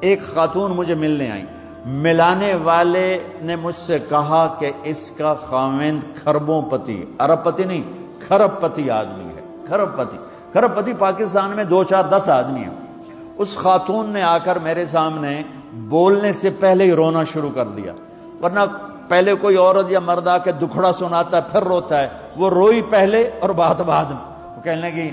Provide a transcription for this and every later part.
ایک خاتون مجھے ملنے آئی، ملانے والے نے مجھ سے کہا کہ اس کا خاوند کھربوں پتی، ارب پتی نہیں، کھرب پتی آدمی ہے، کھرب پتی۔ کھرب پتی پاکستان میں 2 4 10 آدمی ہیں۔ اس خاتون نے آ کر میرے سامنے بولنے سے پہلے ہی رونا شروع کر دیا، ورنہ پہلے کوئی عورت یا مرد آ کے دکھڑا سناتا ہے پھر روتا ہے، وہ روئی پہلے اور بات بعد میں۔ وہ کہنے لگی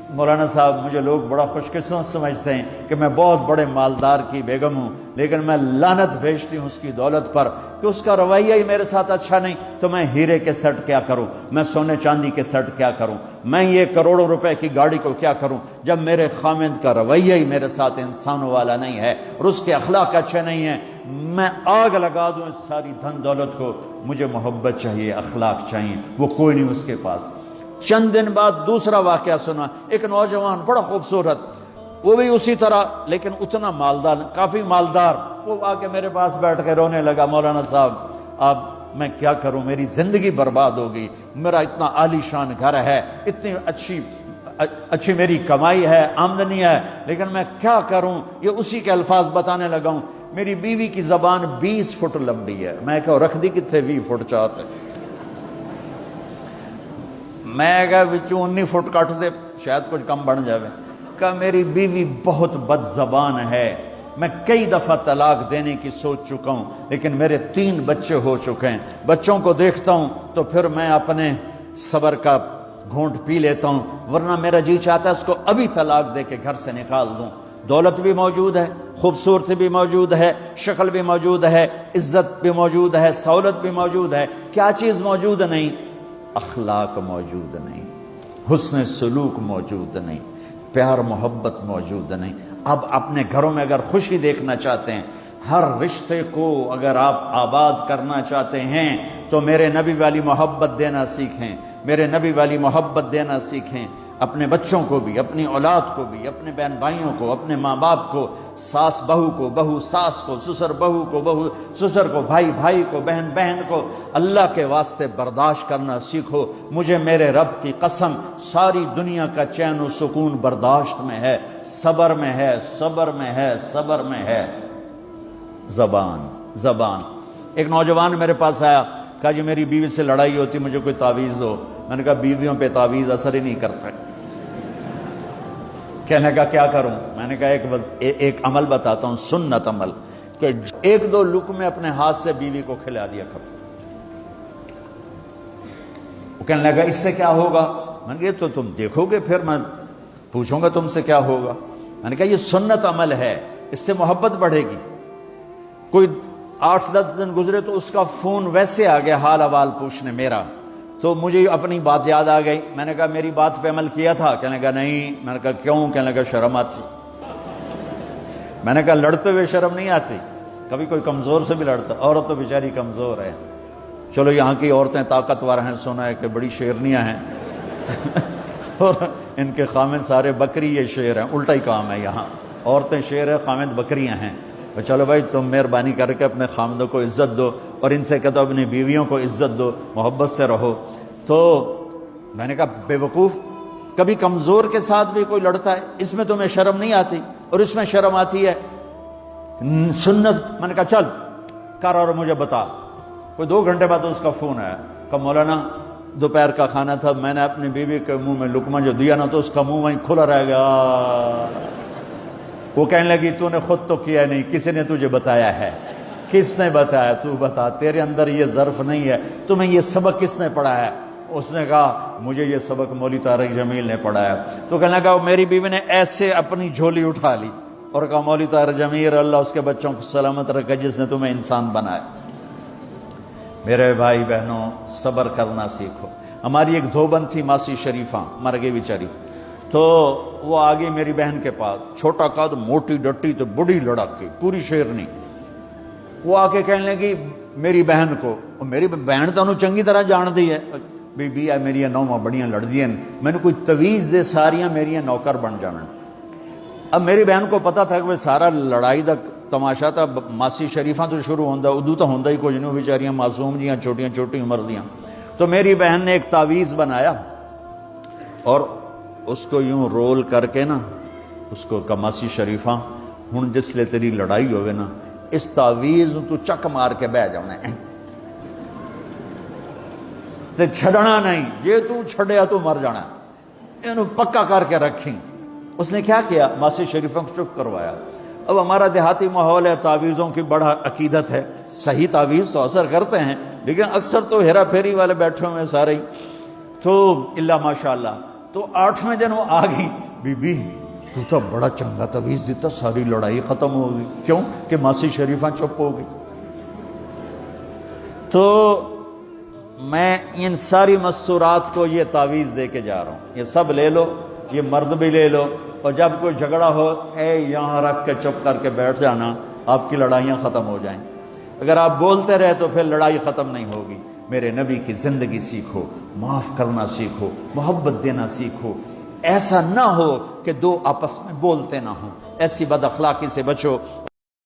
مولانا صاحب مجھے لوگ بڑا خوش قسمت سمجھتے ہیں کہ میں بہت بڑے مالدار کی بیگم ہوں، لیکن میں لعنت بھیجتی ہوں اس کی دولت پر کہ اس کا رویہ ہی میرے ساتھ اچھا نہیں، تو میں ہیرے کے سیٹ کیا کروں، میں سونے چاندی کے سیٹ کیا کروں، میں یہ کروڑوں روپے کی گاڑی کو کیا کروں جب میرے خاوند کا رویہ ہی میرے ساتھ انسانوں والا نہیں ہے اور اس کے اخلاق اچھے نہیں ہیں۔ میں آگ لگا دوں اس ساری دھن دولت کو، مجھے محبت چاہیے، اخلاق چاہیے، وہ کوئی نہیں اس کے پاس۔ چند دن بعد دوسرا واقعہ سنا، ایک نوجوان بڑا خوبصورت، وہ بھی اسی طرح لیکن اتنا مالدار، کافی مالدار، وہ آ کے میرے پاس بیٹھ کے رونے لگا، مولانا صاحب اب میں کیا کروں، میری زندگی برباد ہو گئی، میرا اتنا عالی شان گھر ہے، اتنی اچھی میری کمائی ہے، آمدنی ہے، لیکن میں کیا کروں۔ یہ اسی کے الفاظ بتانے لگا ہوں، میری بیوی کی زبان 20 فٹ لمبی ہے۔ میں کہا رکھ دی کتنے 20 فٹ چاہتے، میں کہا وچوں 19 فٹ کٹ دے شاید کچھ کم بن جاوے۔ کہا میری بیوی بہت بد زبان ہے، میں کئی دفعہ طلاق دینے کی سوچ چکا ہوں، لیکن میرے 3 بچے ہو چکے ہیں، بچوں کو دیکھتا ہوں تو پھر میں اپنے صبر کا گھونٹ پی لیتا ہوں، ورنہ میرا جی چاہتا ہے اس کو ابھی طلاق دے کے گھر سے نکال دوں۔ دولت بھی موجود ہے، خوبصورتی بھی موجود ہے، شکل بھی موجود ہے، عزت بھی موجود ہے، سہولت بھی موجود ہے، کیا چیز موجود نہیں؟ اخلاق موجود نہیں، حسن سلوک موجود نہیں، پیار محبت موجود نہیں۔ اب اپنے گھروں میں اگر خوشی دیکھنا چاہتے ہیں، ہر رشتے کو اگر آپ آباد کرنا چاہتے ہیں تو میرے نبی والی محبت دینا سیکھیں، میرے نبی والی محبت دینا سیکھیں، اپنے بچوں کو بھی، اپنی اولاد کو بھی، اپنے بہن بھائیوں کو، اپنے ماں باپ کو، ساس بہو کو، بہو ساس کو، سسر بہو کو، بہو سسر کو، بھائی بھائی کو، بہن بہن کو، اللہ کے واسطے برداشت کرنا سیکھو۔ مجھے میرے رب کی قسم ساری دنیا کا چین و سکون برداشت میں ہے، صبر میں ہے، صبر میں ہے، صبر میں ہے۔ زبان۔ ایک نوجوان میرے پاس آیا، کہا جی میری بیوی سے لڑائی ہوتی، مجھے کوئی تعویذ دو۔ میں نے کہا بیویوں پہ تعویذ اثر ہی نہیں کرتا۔ کہنے کا کیا کروں؟ میں نے کہا ایک عمل بتاتا ہوں، سنت عمل، کہ 1-2 لقمے اپنے ہاتھ سے بیوی کو کھلا دیا کرو۔ وہ کہنے لگا اس سے کیا ہوگا؟ میں نے کہا تو تم دیکھو گے، پھر میں پوچھوں گا تم سے کیا ہوگا۔ میں نے کہا یہ سنت عمل ہے، اس سے محبت بڑھے گی۔ کوئی 8-10 دن گزرے تو اس کا فون ویسے آ گیا حال احوال پوچھنے میرا، تو مجھے اپنی بات یاد آ گئی۔ میں نے کہا میری بات پہ عمل کیا تھا؟ کہنے لگا نہیں۔ میں نے کہا کیوں؟ کہنے لگا شرم آتی۔ میں نے کہا لڑتے ہوئے شرم نہیں آتی؟ کبھی کوئی کمزور سے بھی لڑتا، عورت تو بیچاری کمزور ہے۔ چلو یہاں کی عورتیں طاقتور ہیں، سنا ہے کہ بڑی شیرنیاں ہیں اور ان کے خامد سارے بکری، یہ شیر ہیں، الٹا ہی کام ہے، یہاں عورتیں شیر ہیں، خامد بکریاں ہیں۔ چلو بھائی تم مہربانی کر کے اپنے خامدوں کو عزت دو، اور ان سے کہتا اپنی بیویوں کو عزت دو، محبت سے رہو۔ تو میں نے کہا بے وقوف، کبھی کمزور کے ساتھ بھی کوئی لڑتا ہے، اس میں تمہیں شرم نہیں آتی؟ اور اس میں شرم آتی ہے سنت۔ میں نے کہا چل کر اور مجھے بتا۔ کوئی 2 گھنٹے بعد اس کا فون آیا، کہا مولانا دوپہر کا کھانا تھا، میں نے اپنی بیوی کے منہ میں لقمہ جو دیا نا تو اس کا منہ وہیں کھلا رہ گیا۔ وہ کہنے لگی تو نے خود تو کیا نہیں، کسی نے تجھے بتایا ہے؟ کس نے بتایا؟ تو بتا، تیرے اندر یہ ظرف نہیں ہے، تمہیں یہ سبق کس نے پڑھایا ہے؟ اس نے کہا مجھے یہ سبق مولوی طارق جمیل نے پڑھایا۔ تو کہنے لگا میری بیوی نے ایسے اپنی جھولی اٹھا لی اور کہا مولوی طارق جمیل اللہ اس کے بچوں کو سلامت رکھے جس نے تمہیں انسان بنایا۔ میرے بھائی بہنوں صبر کرنا سیکھو۔ ہماری ایک دھوبن تھی ماسی شریفہ، مر گئی بیچاری، تو وہ آگئی میری بہن کے پاس، چھوٹا قد، موٹی ڈٹی تو بڑی لڑکی، پوری شیرنی۔ وہ آ کے کہنے لگی میری بہن کو، میری بہن تو انہوں چنگی طرح جان دی ہے، بی بی ہے میری نوواں بڑیاں لڑ دیا، میں نے کوئی تویز دے ساریاں میری نوکر بن جانا۔ اب میری بہن کو پتا تھا کہ وہ سارا لڑائی دا تماشا تھا، ماسی شریفہ تو شروع ہوندہ، ادو تو ہوندہ ہی کچھ نہیں، بیچاریاں معصوم جیاں چھوٹیاں چھوٹی عمر دیاں۔ تو میری بہن نے ایک تعویذ بنایا اور اس کو یوں رول کر کے نا، اس کو کہا ماسی شریفہ ہن جس لے تیری لڑائی ہوئے نا اس تعویز تو چک مار کے بہ جانا ہے تے چھڑنا نہیں، جے تو چھڑیا تو مر جانا، انہوں پکا کر کے رکھیں۔ اس نے کیا کیا؟ ماسی شریفوں کو چپ کروایا۔ اب ہمارا دیہاتی ماحول ہے، تعویذوں کی بڑا عقیدت ہے، صحیح تعویذ تو اثر کرتے ہیں لیکن اکثر تو ہیرا پھیری والے بیٹھے ہوئے سارے ہی، تو اللہ ماشاءاللہ۔ تو 8ویں دن وہ آ گئی، بی بی تو بڑا چنگا تعویذ دیتا، ساری لڑائی ختم ہو گئی۔ کیوں کہ ماسی شریفہ چپ ہو گئی۔ تو میں ان ساری مستورات کو یہ تعویذ دے کے جا رہا ہوں، یہ سب لے لو، یہ مرد بھی لے لو، اور جب کوئی جھگڑا ہو اے یہاں رکھ کے چپ کر کے بیٹھ جانا، آپ کی لڑائیاں ختم ہو جائیں۔ اگر آپ بولتے رہے تو پھر لڑائی ختم نہیں ہوگی۔ میرے نبی کی زندگی سیکھو، معاف کرنا سیکھو، محبت دینا سیکھو۔ ایسا نہ ہو کہ دو آپس میں بولتے نہ ہوں، ایسی بد اخلاقی سے بچو۔